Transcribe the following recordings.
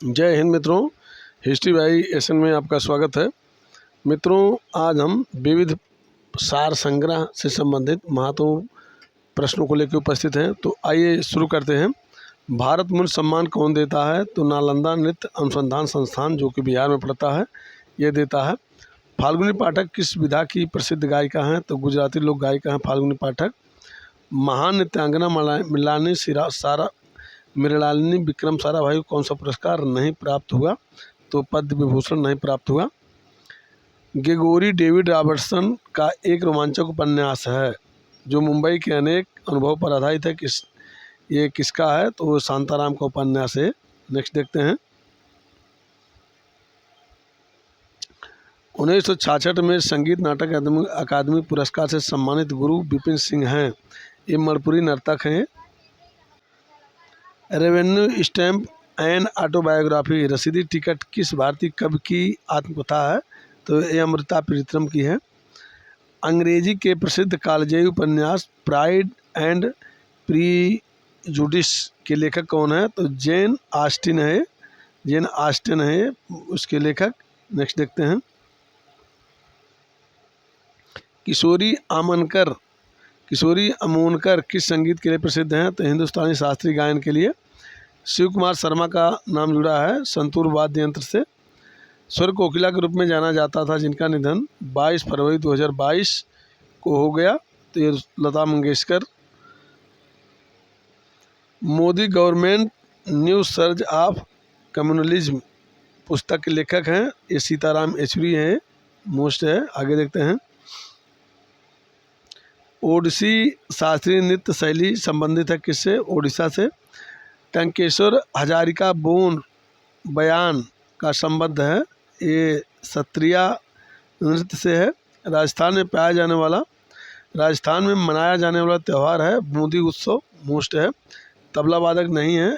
जय हिंद मित्रों, history by एसन में आपका स्वागत है। मित्रों, आज हम विविध सार संग्रह से संबंधित महत्वपूर्ण प्रश्नों को लेकर उपस्थित हैं। तो आइए शुरू करते हैं। भारत मूल सम्मान कौन देता है? तो नालंदा नृत्य अनुसंधान संस्थान, जो कि बिहार में पड़ता है, ये देता है। फाल्गुनी पाठक किस विधा की प्रसिद्ध गायिका हैं? तो गुजराती लोक गायिका हैं फाल्गुनी पाठक। महान नृत्यांगना मृणालिनी विक्रम साराभाई को कौन सा पुरस्कार नहीं प्राप्त हुआ? तो पद्म विभूषण नहीं प्राप्त हुआ। ग्रेगोरी डेविड रॉबर्टसन का एक रोमांचक उपन्यास है जो मुंबई के अनेक अनुभव पर आधारित है, ये किसका है? तो शांताराम का उपन्यास है। नेक्स्ट देखते हैं। 1966 में संगीत नाटक अकादमी पुरस्कार से सम्मानित गुरु विपिन सिंह हैं। ये मणिपुरी नर्तक हैं। रेवेन्यू स्टैम्प एंड ऑटोबायोग्राफी, रसीदी टिकट किस भारतीय कवि की आत्मकथा है? तो ये अमृता प्रीतम की है। अंग्रेजी के प्रसिद्ध कालजयी उपन्यास प्राइड एंड प्रीजुडिस के लेखक कौन है? तो जेन ऑस्टिन है उसके लेखक। नेक्स्ट देखते हैं। किशोरी अमोनकर किस संगीत के लिए प्रसिद्ध हैं? तो हिंदुस्तानी शास्त्रीय गायन के लिए। शिव कुमार शर्मा का नाम जुड़ा है संतूर वाद्य यंत्र से। स्वर कोकिला के रूप में जाना जाता था जिनका निधन 22 फरवरी 2022 को हो गया, तो ये Lata Mangeshkar. Modi government new surge of communalism पुस्तक के लेखक हैं, ये सीताराम येचुरी हैं, मोस्ट है। आगे देखते हैं। ओडिसी शास्त्रीय नृत्य शैली संबंधित है किससे? ओडिशा से। टंकेश्वर हजारिका बोन बयान का संबंध है, ये सत्रिय नृत्य से है। राजस्थान में मनाया जाने वाला त्यौहार है बूंदी उत्सव, मोस्ट है। तबला वादक नहीं है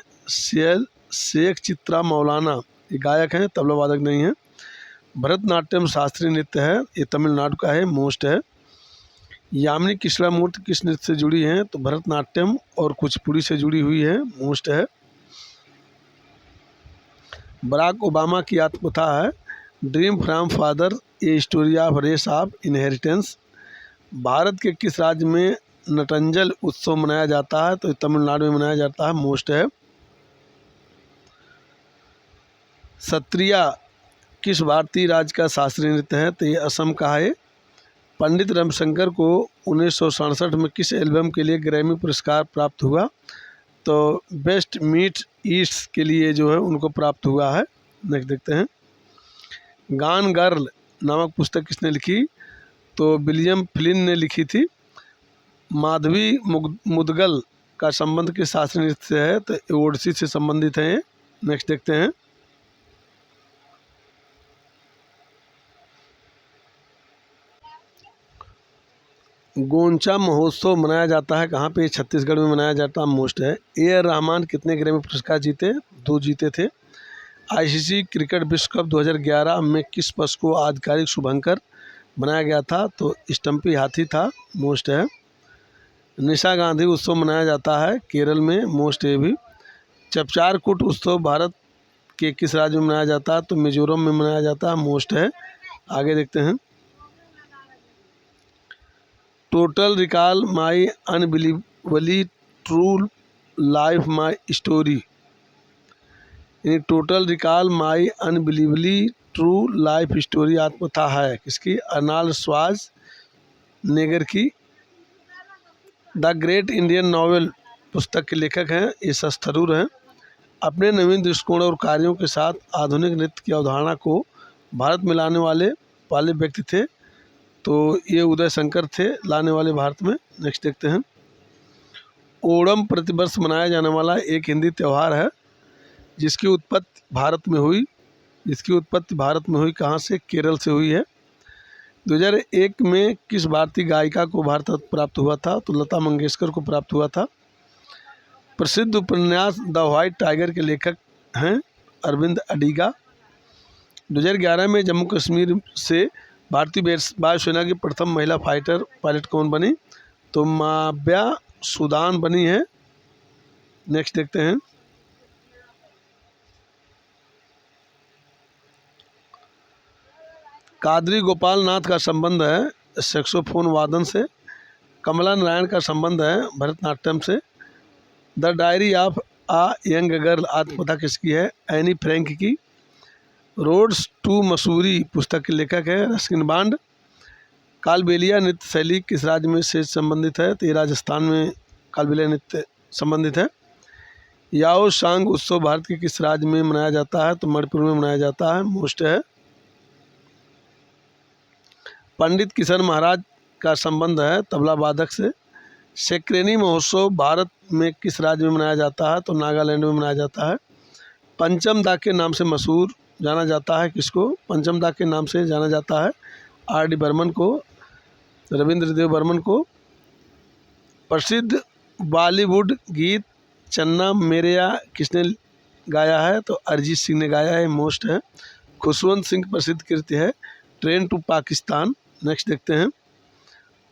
शेख चित्रा मौलाना, ये गायक हैं, तबला वादक नहीं है। भरतनाट्यम शास्त्रीय नृत्य है, ये तमिलनाडु का है, मोस्ट है। यामिनी कृष्णामूर्ति किस नृत्य से जुड़ी हैं? तो भरतनाट्यम और कुचिपुड़ी से जुड़ी हुई है, मोस्ट है। बराक ओबामा की आत्मकथा है dream from father, a story of race of inheritance. Bharat के किस राज्य में नटंजल उत्सव मनाया जाता है? तो तमिलनाडु में मनाया जाता है, मोस्ट है। सत्रिया किस भारतीय राज्य का शास्त्रीय नृत्य है? तो ये असम का है। पंडित रविशंकर को 1967 में किस एल्बम के लिए ग्रैमी पुरस्कार प्राप्त हुआ? तो बेस्ट मीट ईस्ट के लिए जो है उनको प्राप्त हुआ है। नेक्स्ट देखते हैं। गान गर्ल नामक पुस्तक किसने लिखी? तो विलियम फ्लिन ने लिखी थी। माधवी मुदगल का संबंध किस शास्त्रीय नृत्य से है? तो ओडिसी से संबंधित है। नेक्स्ट देखते हैं। गोंचा महोत्सव मनाया जाता है कहाँ पे? छत्तीसगढ़ में मनाया जाता है, मोस्ट है। ए आर रहमान कितने ग्रैमी पुरस्कार जीते? 2 जीते थे। आईसीसी क्रिकेट विश्व कप 2011 में किस पशु को आधिकारिक शुभंकर बनाया गया था? तो स्टम्पी हाथी था, मोस्ट है। निशा गांधी उत्सव मनाया जाता है केरल में, मोस्ट है भी। चपचार कूट उत्सव भारत के किस राज्य में मनाया जाता है? तो मिजोरम में मनाया जाता है, मोस्ट है। आगे देखते हैं। Total recall my unbelievably true life my story, total recall my unbelievably true life story आत्मकथा है किसकी? अर्नाल्ड श्वार्ज़नेगर की। द ग्रेट इंडियन नॉवेल पुस्तक के लेखक हैं, ये एस थरूर हैं। अपने नवीन दृष्टिकोण और कार्यों के साथ आधुनिक नृत्य की अवधारणा को भारत में लाने वाले पहले व्यक्ति थे, तो ये उदय शंकर थे लाने वाले भारत में। नेक्स्ट देखते हैं। ओणम प्रतिवर्ष मनाया जाने वाला एक हिंदी त्यौहार है जिसकी उत्पत्ति भारत में हुई। कहाँ से? केरल से हुई है। 2001 में किस भारतीय गायिका को भारत रत्न प्राप्त हुआ था? तो लता मंगेशकर को प्राप्त हुआ था। प्रसिद्ध उपन्यास द व्हाइट टाइगर के लेखक हैं अरविंद अडिगा। 2011 में जम्मू कश्मीर से भारतीय वायुसेना की प्रथम महिला पायलट कौन बनी? तो माव्या सुदान बनी है। नेक्स्ट देखते हैं। कादरी गोपाल नाथ का संबंध है सैक्सोफोन वादन से। कमला नारायण का संबंध है भरतनाट्यम से। The diary of a young girl आत्मकथा किसकी है? एनी फ्रैंक की। रोड्स टू मसूरी पुस्तक के लेखक है रस्किन बॉन्ड। कालबेलिया नृत्य शैली किस राज्य में से संबंधित है? तो ये राजस्थान में कालबेलिया नृत्य संबंधित है। याओ सांग उत्सव भारत के किस राज्य में मनाया जाता है? तो मणिपुर में मनाया जाता है। मोस्ट है। पंडित किशन महाराज का संबंध है तबला वादक से। सेक्रेनी महोत्सव भारत में किस राज्य में मनाया जाता है? तो नागालैंड में मनाया जाता है। पंचम दा के नाम से मशहूर जाना जाता है किसको? पंचम दा के नाम से जाना जाता है R.D. बर्मन को, रविंद्र देव बर्मन को। प्रसिद्ध बॉलीवुड गीत चन्ना मेरेया किसने गाया है? तो अरिजीत सिंह ने गाया है। मोस्ट है। खुशवंत सिंह प्रसिद्ध कृति है ट्रेन टू पाकिस्तान। नेक्स्ट देखते हैं।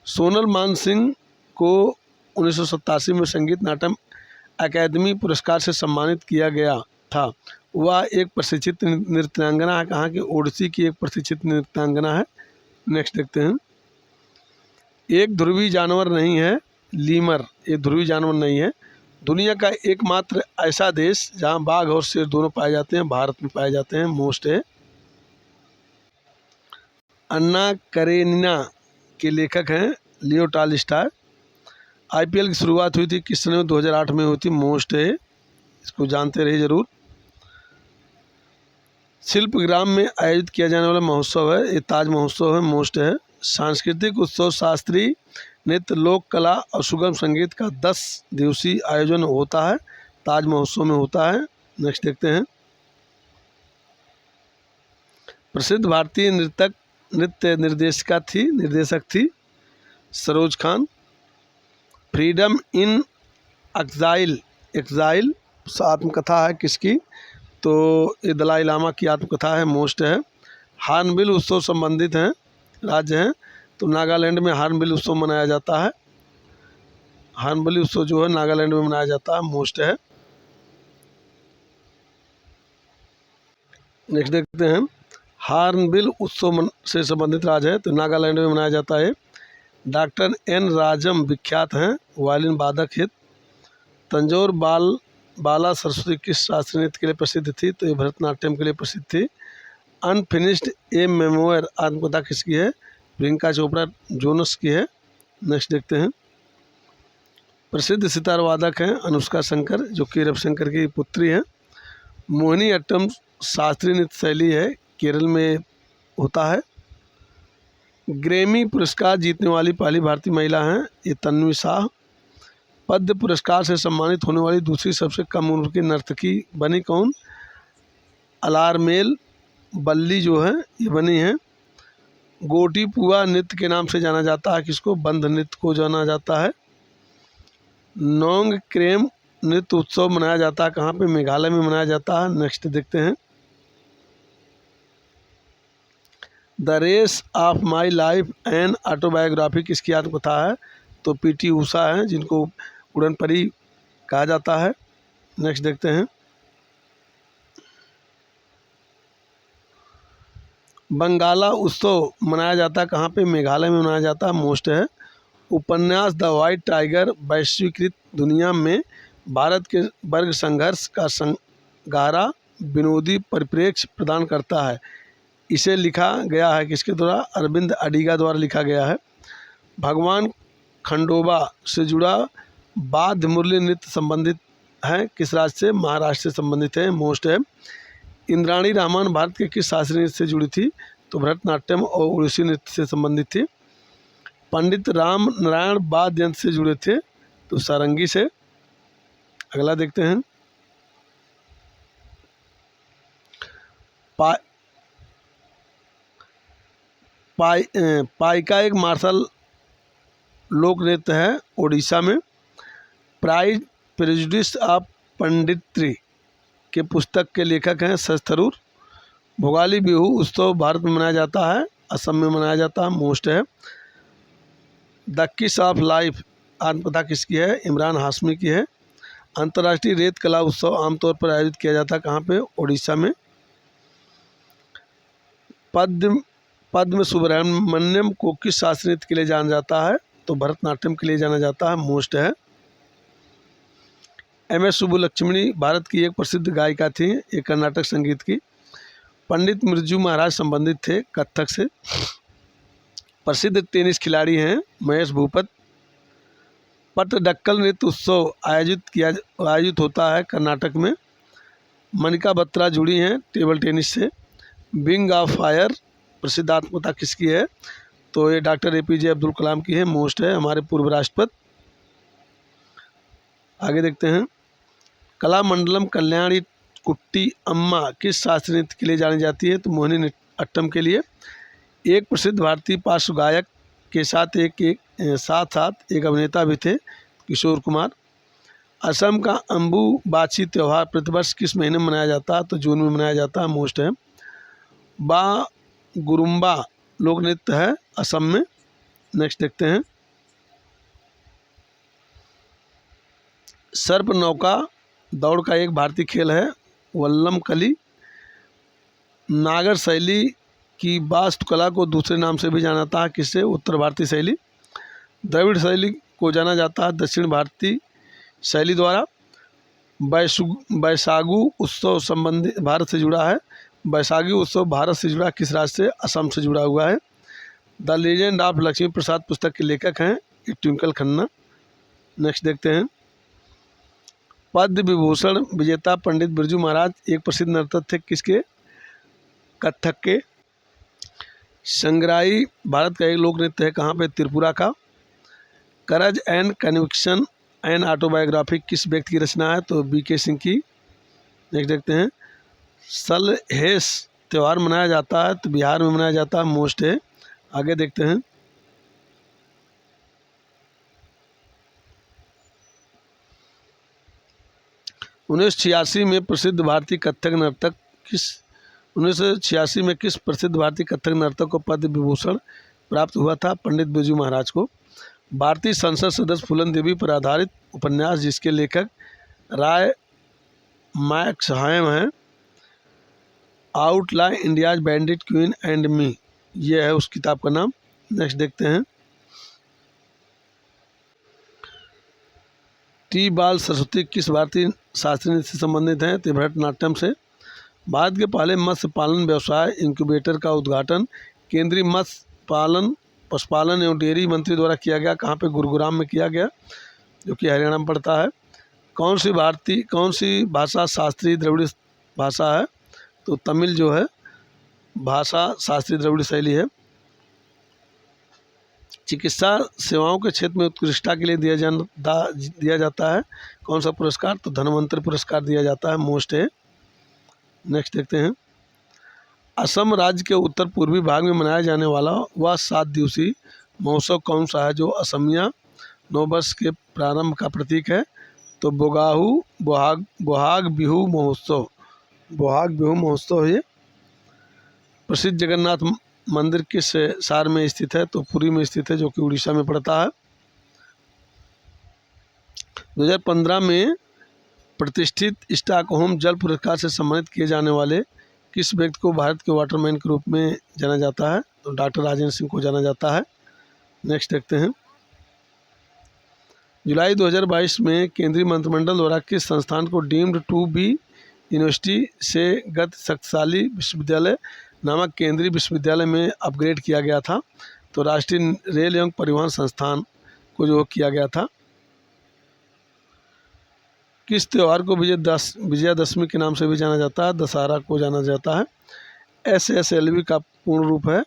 सोनल मान सिंह को 1987 में संगीत नाटक अकादमी पुरस्कार से सम्मानित किया गया था। वह एक प्रशिक्षित नृत्यांगना है। कहाँ की? ओडिसी की एक प्रशिक्षित नृत्यांगना है। नेक्स्ट देखते हैं। एक ध्रुवी जानवर नहीं है लीमर, एक ध्रुवी जानवर नहीं है। दुनिया का एकमात्र ऐसा देश जहां बाघ और शेर दोनों पाए जाते हैं, भारत में पाए जाते हैं। मोस्ट है। अन्ना करेनिना के लेखक हैं लियो टॉलस्टॉय। IPL की शुरुआत हुई थी किस सन में? 2008 में हुई थी। मोस्ट है। इसको जानते रहिए जरूर। शिल्पग्राम में आयोजित किया जाने वाला महोत्सव है ये ताज महोत्सव है। मोस्ट है। सांस्कृतिक उत्सव शास्त्रीय नृत्य लोक कला और सुगम संगीत का 10 दिवसीय आयोजन होता है ताज महोत्सव में होता है। नेक्स्ट देखते हैं। प्रसिद्ध भारतीय नृत्य निर्देशक थी Saroj Khan. Freedom in exile आत्मकथा है किसकी? तो ये दलाई लामा की आत्मकथा है। मोस्ट है। हार्नबिल उत्सव संबंधित हैं राज्य हैं, तो नागालैंड में हार्नबिल उत्सव मनाया जाता है। हार्नबिल उत्सव जो है नागालैंड में मनाया जाता है। मोस्ट है। नेक्स्ट देखते हैं। हार्नबिल उत्सव से संबंधित राज्य है तो नागालैंड में मनाया जाता है। Doctor N. राजम विख्यात हैं वायलिन वादक हित। तंजौर बाला सरस्वती किस शास्त्रीय नृत्य के लिए प्रसिद्ध थी? तो ये भरतनाट्यम के लिए प्रसिद्ध थी। अनफिनिश्ड ए मेमोयर आत्मकथा किसकी है? प्रियंका चोपड़ा जोनस की है। नेक्स्ट देखते हैं। प्रसिद्ध सितार वादक हैं अनुष्का शंकर जो कि रविशंकर की पुत्री हैं। मोहिनी अट्टम शास्त्रीय नृत्य शैली है, केरल में होता है। ग्रैमी पुरस्कार जीतने वाली पहली भारतीय महिला हैं ये तन्वी शाह। पद्म पुरस्कार से सम्मानित होने वाली दूसरी सबसे कम उम्र की नर्तकी बनी कौन? अलारमेल बल्ली जो है ये बनी है। गोटी पुआ नृत्य के नाम से जाना जाता है किसको? बंध नृत्य को जाना जाता है। नोंग क्रेम नृत्य उत्सव मनाया जाता है कहाँ पे? मेघालय में मनाया जाता है। नेक्स्ट देखते हैं। The race of my life and autobiography किसकी आत्मकथा है? तो PT ऊषा हैं जिनको उड़न परी कहा जाता है। नेक्स्ट देखते हैं। बंगाला उत्सव मनाया जाता है कहाँ पे? मेघालय में मनाया जाता है। मोस्ट है। उपन्यास द व्हाइट टाइगर वैश्वीकृत दुनिया में भारत के वर्ग संघर्ष का गहरा विनोदी परिप्रेक्ष्य प्रदान करता है। इसे लिखा गया है किसके द्वारा? अरविंद अडिगा द्वारा लिखा गया है। भगवान खंडोबा से जुड़ा वाद्य मुरली नृत्य संबंधित है किस राज्य से? महाराष्ट्र से संबंधित है। मोस्ट है। इंद्राणी रहमान भारत के किस शास्त्रीय नृत्य से जुड़ी थी? तो भरतनाट्यम और उड़ीसी नृत्य से संबंधित थी। पंडित राम नारायण वाद्य यंत्र से जुड़े थे तो सारंगी से। अगला देखते हैं। पाइका एक मार्शल लोक नृत्य है ओडिशा में। प्राइज प्रेजुडिस ऑफ पंडित्री के पुस्तक के लेखक हैं शश थरूर। भोगाली बिहू उत्सव भारत में मनाया जाता है, असम में मनाया जाता है। मोस्ट है। द किस ऑफ लाइफ आत्मकथा किसकी है? इमरान हाशमी की है। अंतर्राष्ट्रीय रेत कला उत्सव आमतौर पर आयोजित किया जाता है कहाँ पे? ओडिशा में। पद्म सुब्रमण्यम को किस शास्त्रीय नृत्य के लिए जाना जाता है? तो भरतनाट्यम के लिए जाना जाता है, मोस्ट है। MS सुब्बुलक्ष्मी भारत की एक प्रसिद्ध गायिका थी, एक कर्नाटक संगीत की। पंडित बिरजू महाराज संबंधित थे कथक से। प्रसिद्ध टेनिस खिलाड़ी हैं महेश भूपत। पट्टडक्कल नृत्य उत्सव आयोजित होता है कर्नाटक में। मनिका बत्रा जुड़ी हैं टेबल टेनिस से। विंग ऑफ फायर प्रसिद्ध आत्मकथा किसकी है? तो ये डॉक्टर APJ अब्दुल कलाम की है, मोस्ट है, हमारे पूर्व राष्ट्रपति। आगे देखते हैं। कलामंडलम कल्याणी कुट्टी अम्मा किस शास्त्रीय नृत्य के लिए जानी जाती है? तो मोहिनी अट्टम के लिए। एक प्रसिद्ध भारतीय पार्श्व गायक के साथ साथ एक अभिनेता भी थे, किशोर कुमार। असम का अम्बुबाची त्यौहार प्रतिवर्ष किस महीने में मनाया जाता है? तो जून में मनाया जाता है, मोस्ट है। बा गुरुम्बा लोक नृत्य है असम में। नेक्स्ट देखते हैं। सर्प नौका दौड़ का एक भारतीय खेल है, वल्लम कली। नागर शैली की वास्तुकला को दूसरे नाम से भी जाना जाता है, किससे? उत्तर भारतीय शैली। द्रविड़ शैली को जाना जाता है दक्षिण भारतीय शैली द्वारा। बैसागु उत्सव संबंधित भारत से जुड़ा है। बैसाखी उत्सव भारत से जुड़ा किस राज्य से? असम से जुड़ा हुआ है। द लीजेंड ऑफ लक्ष्मी प्रसाद पुस्तक के लेखक हैं ट्विंकल खन्ना। नेक्स्ट देखते हैं। पद्म विभूषण विजेता पंडित बिरजू महाराज एक प्रसिद्ध नर्तक थे, किसके? कथक के। संग्राई भारत का एक लोक नृत्य है, कहाँ पे? त्रिपुरा का। करज एंड कन्विक्शन एंड ऑटोबायोग्राफी किस व्यक्ति की रचना है? तो BK सिंह की। नेक्स्ट देखते हैं। सलहेस त्यौहार मनाया जाता है, तो बिहार में मनाया जाता है, मोस्ट है। आगे देखते हैं। उन्नीस में प्रसिद्ध भारतीय कथक नर्तक किस 1986 में किस प्रसिद्ध भारतीय कथक नर्तक को पद्म विभूषण प्राप्त हुआ था? पंडित बिरजू महाराज को। भारतीय संसद सदस्य फूलन देवी पर आधारित उपन्यास जिसके लेखक राय मैक्सहाम हैं, Outlaw India's Bandit Queen and Me, ये है उस किताब का नाम। नेक्स्ट देखते हैं। टी बाल सरस्वती किस भारतीय शास्त्रीय नृत्य से संबंधित हैं? तो भरतनाट्यम से। भारत के पहले मत्स्य पालन व्यवसाय इंक्यूबेटर का उद्घाटन केंद्रीय मत्स्य पालन पशुपालन एवं डेयरी मंत्री द्वारा किया गया, कहाँ पे? गुरुग्राम में किया गया, जो कि हरियाणा में पड़ता है। कौन सी भाषा शास्त्रीय द्रविड़ भाषा है? तो तमिल जो है भाषा शास्त्रीय द्रविड़ शैली है। चिकित्सा सेवाओं के क्षेत्र में उत्कृष्टता के लिए दिया जाता है कौन सा पुरस्कार? तो धन्वंतरि पुरस्कार दिया जाता है, मोस्ट है। नेक्स्ट देखते हैं। असम राज्य के उत्तर पूर्वी भाग में मनाया जाने वाला वह 7 दिवसीय महोत्सव कौन सा है जो असमिया नववर्ष के प्रारंभ का प्रतीक है? तो बोहाग बिहू महोत्सव ये प्रसिद्ध जगन्नाथ मंदिर किस शहर में स्थित है? तो पुरी में स्थित है, जो कि उड़ीसा में पड़ता है। 2015 में प्रतिष्ठित स्टॉकहोम जल पुरस्कार से सम्मानित किए जाने वाले किस व्यक्ति को भारत के वाटरमैन के रूप में जाना जाता है? तो डॉक्टर राजेंद्र सिंह को जाना जाता है। नेक्स्ट देखते हैं। जुलाई 2022 में केंद्रीय मंत्रिमंडल द्वारा किस संस्थान को डीम्ड टू बी यूनिवर्सिटी से गत शक्तिशाली विश्वविद्यालय नामक केंद्रीय विश्वविद्यालय में अपग्रेड किया गया था? तो राष्ट्रीय रेल एवं परिवहन संस्थान को जो किया गया था। किस त्यौहार को विजयादशमी के नाम से भी जाना जाता है? दशहरा को जाना जाता है। SSLV का पूर्ण रूप है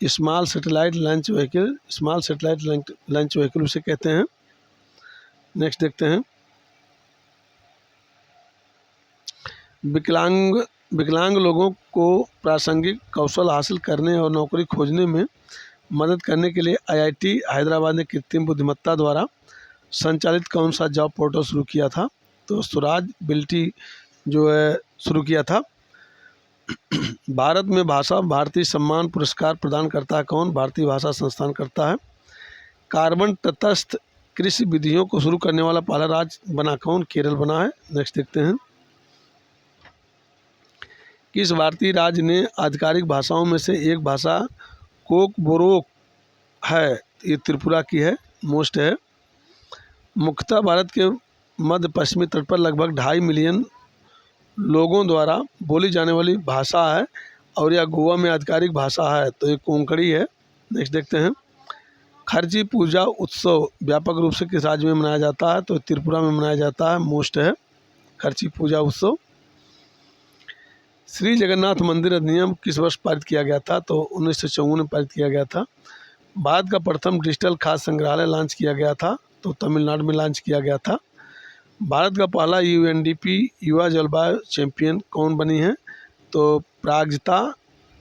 स्मॉल सैटेलाइट लॉन्च व्हीकल उसे कहते हैं। नेक्स्ट देखते हैं। विकलांग लोगों को प्रासंगिक कौशल हासिल करने और नौकरी खोजने में मदद करने के लिए IIT हैदराबाद ने कृत्रिम बुद्धिमत्ता द्वारा संचालित कौन सा जॉब पोर्टल शुरू किया था? तो स्वराज बिल्टी जो है शुरू किया था। भारत में भाषा भारतीय सम्मान पुरस्कार प्रदान करता है कौन? भारतीय भाषा संस्थान करता है। कार्बन तटस्थ कृषि विधियों को शुरू करने वाला पहला राज्य बना कौन? केरल बना है। नेक्स्ट देखते हैं। किस भारतीय राज्य ने आधिकारिक भाषाओं में से एक भाषा कोकबोरोक है, ये त्रिपुरा की है, मोस्ट है। मुख्यतः भारत के मध्य पश्चिमी तट पर लगभग 2.5 मिलियन लोगों द्वारा बोली जाने वाली भाषा है और यह गोवा में आधिकारिक भाषा है, तो ये कोंकणी है। नेक्स्ट देखते हैं। खर्ची पूजा उत्सव व्यापक रूप से किस राज्य में मनाया जाता है, तो त्रिपुरा में मनाया जाता है, मोस्ट है खर्ची पूजा उत्सव। श्री जगन्नाथ मंदिर अधिनियम किस वर्ष पारित किया गया था, तो 1954 में पारित किया गया था। भारत का प्रथम डिजिटल खाद्य संग्रहालय लॉन्च किया गया था, तो तमिलनाडु में लॉन्च किया गया था। भारत का पहला यूएनडीपी युवा जलवायु चैंपियन कौन बनी है, तो प्राजक्ता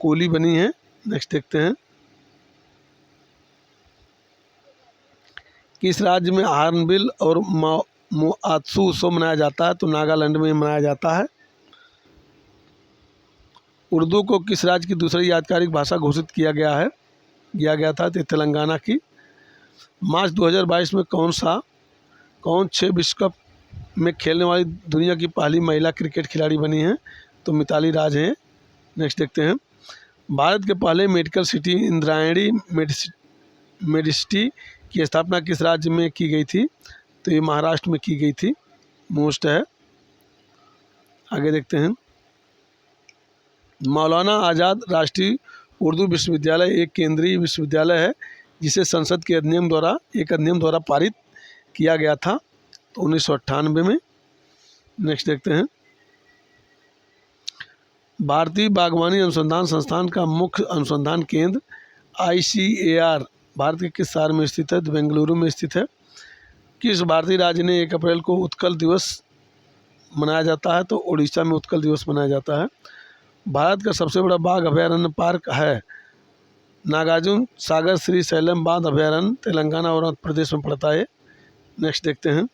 कोहली बनी है। नेक्स्ट देखते हैं। किस राज्य में हार्नबिल और मोआत्सु उत्सव मनाया जाता है, तो नागालैंड में मनाया जाता है। उर्दू को किस राज्य की दूसरी आधिकारिक भाषा घोषित किया गया था, तो तेलंगाना की। मार्च 2022 में कौन 6 विश्व कप में खेलने वाली दुनिया की पहली महिला क्रिकेट खिलाड़ी बनी है, तो मिताली राज हैं। नेक्स्ट देखते हैं। भारत के पहले मेडिकल सिटी इंद्रायणी मेडिसिटी की स्थापना किस राज्य में की गई थी, तो ये महाराष्ट्र में की गई थी, मोस्ट है। आगे देखते हैं। मौलाना आज़ाद राष्ट्रीय उर्दू विश्वविद्यालय एक केंद्रीय विश्वविद्यालय है जिसे संसद के अधिनियम द्वारा पारित किया गया था, तो 1998 में। नेक्स्ट देखते हैं। भारतीय बागवानी अनुसंधान संस्थान का मुख्य अनुसंधान केंद्र ICAR भारत के किस शहर में स्थित है, तो बेंगलुरु में स्थित है। किस भारतीय राज्य ने 1 अप्रैल को उत्कल दिवस मनाया जाता है, तो उड़ीसा में उत्कल दिवस मनाया जाता है। भारत का सबसे बड़ा बाघ अभयारण्य पार्क है नागार्जुन सागर श्री शैलम बाघ अभयारण्य, तेलंगाना और आंध्र प्रदेश में पड़ता है। नेक्स्ट देखते हैं।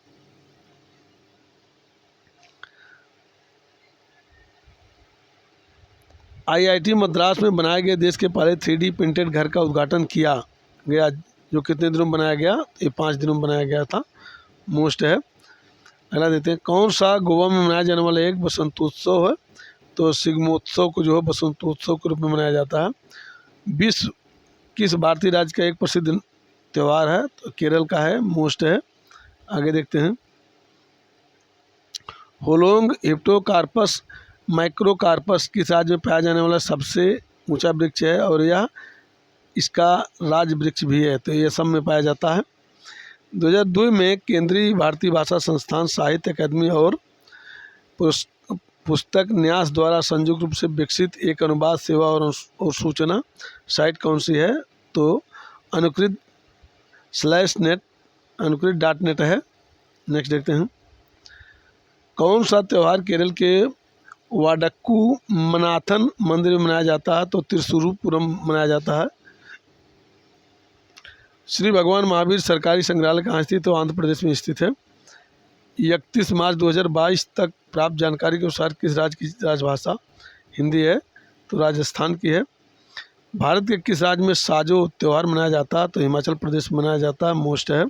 IIT मद्रास में बनाए गए देश के पहले 3D प्रिंटेड घर का उद्घाटन किया गया, जो कितने दिनों में बनाया गया, ये 5 दिनों में बनाया गया था, मोस्ट है। अगला देते हैं। कौन सा गोवा में मनाया जाने वाला एक बसंतोत्सव है, तो शिग्मोत्सव को जो है बसंतोत्सव के रूप में मनाया जाता है। विश्व किस भारतीय राज्य का एक प्रसिद्ध त्यौहार है, तो केरल का है, मोस्ट है। आगे देखते हैं। होलोंग हिप्टोकार्पस माइक्रोकार्पस किस राज्य में पाया जाने वाला सबसे ऊंचा वृक्ष है और यह इसका राज वृक्ष भी है, तो ये सब में पाया जाता है। 2002 में केंद्रीय भारतीय भाषा संस्थान साहित्य अकादमी और पुस्तक न्यास द्वारा संयुक्त रूप से विकसित एक अनुवाद सेवा और सूचना साइट कौन सी है, तो अनुकृत.net है। नेक्स्ट देखते हैं। कौन सा त्यौहार केरल के वाडक्कू मनाथन मंदिर में मनाया जाता है, तो त्रिशूरपुरम मनाया जाता है। श्री भगवान महावीर सरकारी संग्रहालय कहाँ स्थित है, तो आंध्र प्रदेश में स्थित है। 31 मार्च 2022 तक प्राप्त जानकारी के अनुसार किस राज्य की राजभाषा हिंदी है, तो राजस्थान की है। भारत के किस राज्य में साजो त्यौहार मनाया जाता है, तो हिमाचल प्रदेश में मनाया जाता है, मोस्ट है।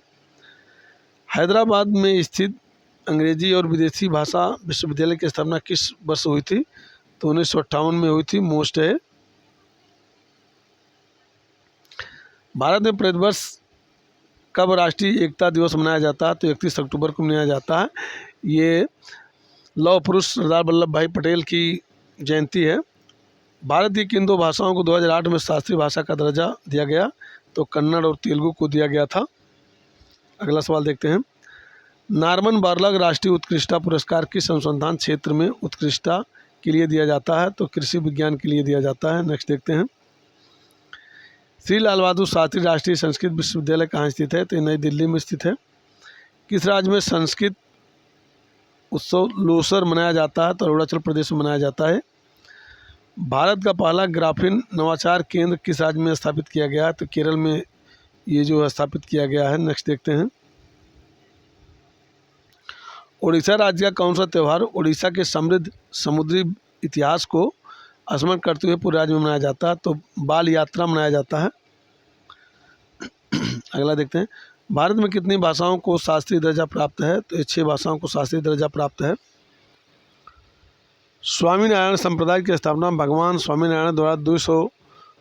हैदराबाद में स्थित अंग्रेजी और विदेशी भाषा विश्वविद्यालय की स्थापना किस वर्ष हुई थी, तो 1958 में हुई थी, मोस्ट है। भारत में प्रतिवर्ष कब राष्ट्रीय एकता दिवस मनाया जाता है, तो 31 अक्टूबर को मनाया जाता है। ये लौह पुरुष सरदार वल्लभ भाई पटेल की जयंती है। भारत की किन 2 भाषाओं को 2008 में शास्त्रीय भाषा का दर्जा दिया गया, तो कन्नड़ और तेलुगु को दिया गया था। अगला सवाल देखते हैं। नॉर्मन बोरलॉग राष्ट्रीय उत्कृष्टता पुरस्कार किस अनुसंधान क्षेत्र में उत्कृष्टता के लिए दिया जाता है, तो कृषि विज्ञान के लिए दिया जाता है। नेक्स्ट देखते हैं। श्री लाल बहादुर शास्त्री राष्ट्रीय संस्कृत विश्वविद्यालय कहाँ स्थित है, तो नई दिल्ली में स्थित है। किस राज्य में संस्कृत उत्सव लोसर मनाया जाता है, तो अरुणाचल प्रदेश में मनाया जाता है। भारत का पहला ग्राफीन नवाचार केंद्र किस राज्य में स्थापित किया गया है, तो केरल में ये जो स्थापित किया गया है। नेक्स्ट देखते हैं। उड़ीसा राज्य का कौन सा त्यौहार उड़ीसा के समृद्ध समुद्री इतिहास को स्मरण करते हुए पूरे राज्य में मनाया जाता है, तो बाल यात्रा मनाया जाता है। अगला देखते हैं। भारत में कितनी भाषाओं को शास्त्रीय दर्जा प्राप्त है, तो 6 भाषाओं को शास्त्रीय दर्जा प्राप्त है। स्वामीनारायण संप्रदाय की स्थापना भगवान स्वामीनारायण द्वारा 200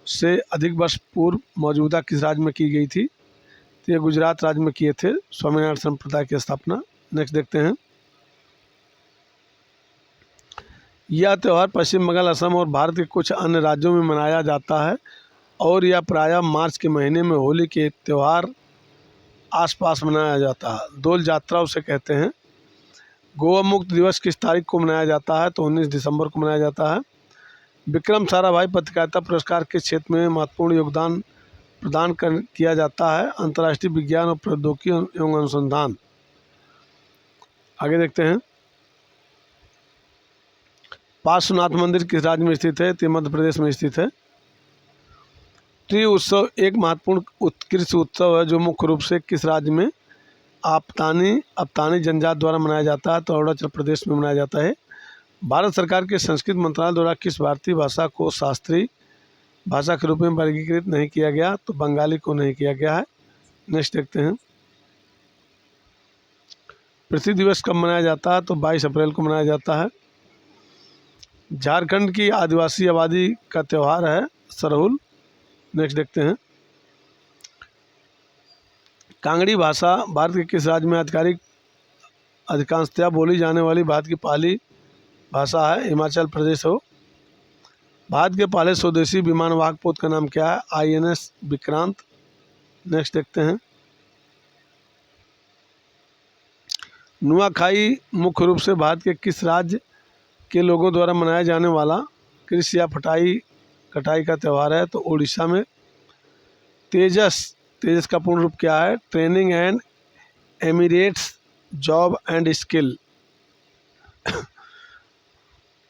से अधिक वर्ष पूर्व मौजूदा किस राज्य में की गई थी? तो ये गुजरात राज्य में किए थे स्वामीनारायण संप्रदाय की स्थापना। नेक्स्ट देखते हैं। यह त्यौहार पश्चिम बंगाल, असम और भारत के कुछ अन्य राज्यों में मनाया जाता है और यह प्रायः मार्च के महीने में होली के त्यौहार आसपास मनाया जाता है। दोल यात्रा उसे कहते हैं। गोवा मुक्त दिवस किस तारीख को मनाया जाता है? तो 19 दिसंबर को मनाया जाता है। विक्रम साराभाई पत्रकारिता पुरस्कार के क्षेत्र में महत्वपूर्ण योगदान प्रदान किया जाता है। अंतर्राष्ट्रीय विज्ञान और प्रौद्योगिकी एवं अनुसंधान। आगे देखते हैं। पार्श्वनाथ मंदिर किस राज्य में स्थित है? तो मध्य प्रदेश में स्थित है। त्रि उत्सव एक महत्वपूर्ण उत्कृष्ट उत्सव है जो मुख्य रूप से किस राज्य में अप्तानी जनजाति द्वारा मनाया जाता है? तो अरुणाचल प्रदेश में मनाया जाता है। भारत सरकार के संस्कृत मंत्रालय द्वारा किस भारतीय भाषा को शास्त्रीय भाषा के रूप में वर्गीकृत नहीं किया गया? तो बंगाली को नहीं किया गया है। नेक्स्ट देखते हैं। पृथ्वी दिवस कब मनाया जाता है? तो 22 अप्रैल को मनाया जाता है। झारखंड की आदिवासी आबादी का त्यौहार है सरहुल। नेक्स्ट देखते हैं। कांगड़ी भाषा भारत के किस राज्य में आधिकारिक अधिकांशतया बोली जाने वाली भारत की पहली भाषा है? हिमाचल प्रदेश हो। भारत के पहले स्वदेशी विमानवाहक पोत का नाम क्या है? INS विक्रांत। नेक्स्ट देखते हैं। नुआखाई मुख्य रूप से भारत के किस राज्य के लोगों द्वारा मनाया जाने वाला कृषि या कटाई का त्यौहार है? तो उड़ीसा में। तेजस का पूर्ण रूप क्या है? Training and Emirates job and skill.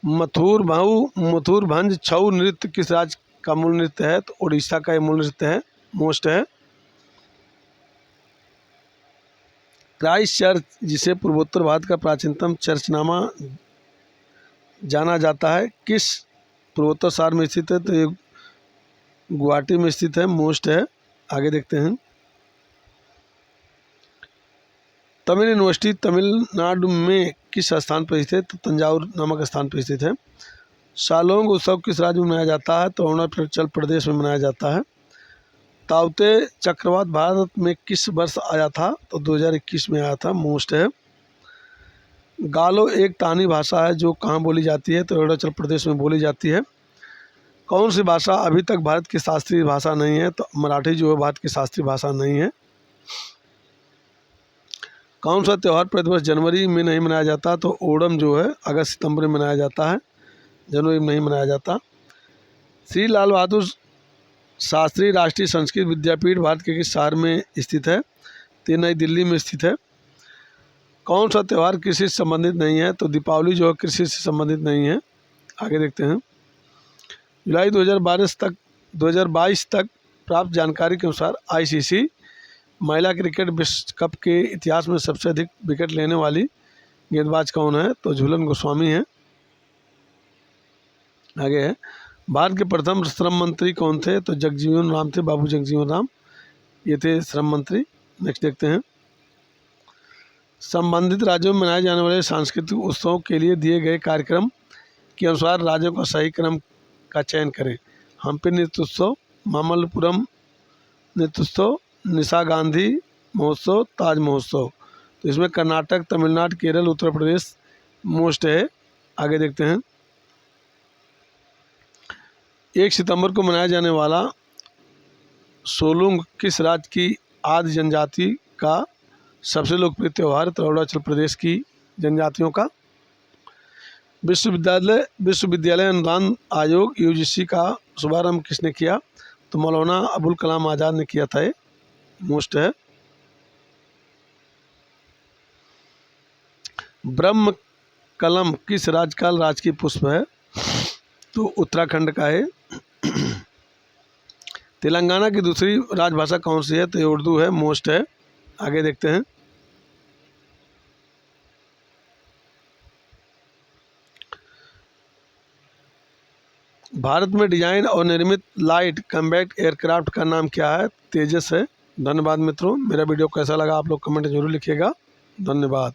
Mayurbhanj Chhau नृत्य किस राज्य का मूल नृत्य है? तो उड़ीसा का ये मूल नृत्य है, मोस्ट है। क्राइस्ट चर्च, जिसे पूर्वोत्तर भारत का प्राचीनतम चर्चनामा जाना जाता है, किस पूर्वोत्तर शहर में स्थित है? तो ये गुवाहाटी में स्थित है, मोस्ट है। आगे देखते हैं। तमिल यूनिवर्सिटी तमिलनाडु में किस स्थान पर स्थित है? तो तंजावुर नामक स्थान पर स्थित है। शालोंग उत्सव किस राज्य में मनाया जाता है? तो अरुणाचल प्रदेश में मनाया जाता है। ताउते चक्रवात भारत में किस वर्ष आया था? तो 2021 में आया था, मोस्ट है। गालो एक तानी भाषा है जो कहाँ बोली जाती है? तो अरुणाचल प्रदेश में बोली जाती है। कौन सी भाषा अभी तक भारत की शास्त्रीय भाषा नहीं है? तो मराठी जो है भारत की शास्त्रीय भाषा नहीं है। कौन सा त्यौहार प्रतिवर्ष जनवरी में नहीं मनाया जाता? तो ओणम जो है अगस्त सितंबर में मनाया जाता है, जनवरी में नहीं मनाया जाता। श्री लाल बहादुर शास्त्री राष्ट्रीय संस्कृत विद्यापीठ भारत के किस शहर में स्थित है? तो नई दिल्ली में स्थित है। कौन सा त्यौहार कृषि से संबंधित नहीं है? तो दीपावली जो है कृषि से संबंधित नहीं है। आगे देखते हैं। जुलाई 2022 तक प्राप्त जानकारी के अनुसार ICC महिला क्रिकेट विश्व कप के इतिहास में सबसे अधिक विकेट लेने वाली गेंदबाज कौन है? तो झूलन गोस्वामी है। आगे है। भारत के प्रथम श्रम मंत्री कौन थे? तो जगजीवन राम थे, बाबू जगजीवन राम, ये थे श्रम मंत्री। नेक्स्ट देखते हैं। संबंधित राज्यों में मनाए जाने वाले सांस्कृतिक उत्सवों के लिए दिए गए कार्यक्रम के अनुसार राज्यों का सही क्रम का चयन करें। हम्पी नृत्य उत्सव, मामल्लपुरम नृत्य उत्सव, निशा गांधी महोत्सव, ताज महोत्सव। तो इसमें कर्नाटक, तमिलनाडु, केरल, उत्तर प्रदेश मोस्ट है। आगे देखते हैं। 1 सितंबर को मनाया जाने वाला सोलुंग किस राज्य की आदि जनजाति का सबसे लोकप्रिय त्यौहार? तो अरुणाचल प्रदेश की जनजातियों का। विश्वविद्यालय अनुदान आयोग UGC का शुभारंभ किसने किया? तो मौलाना अबुल कलाम आज़ाद ने किया था, ये मोस्ट है। ब्रह्म कलम किस राज्य का राजकीय पुष्प है? तो उत्तराखंड का है। तेलंगाना की दूसरी राजभाषा कौन सी है? तो ये उर्दू है, मोस्ट है। आगे देखते हैं। भारत में डिजाइन और निर्मित लाइट कम्बैट एयरक्राफ्ट का नाम क्या है? तेजस है। धन्यवाद मित्रों। मेरा वीडियो कैसा लगा आप लोग कमेंट जरूर लिखिएगा। धन्यवाद।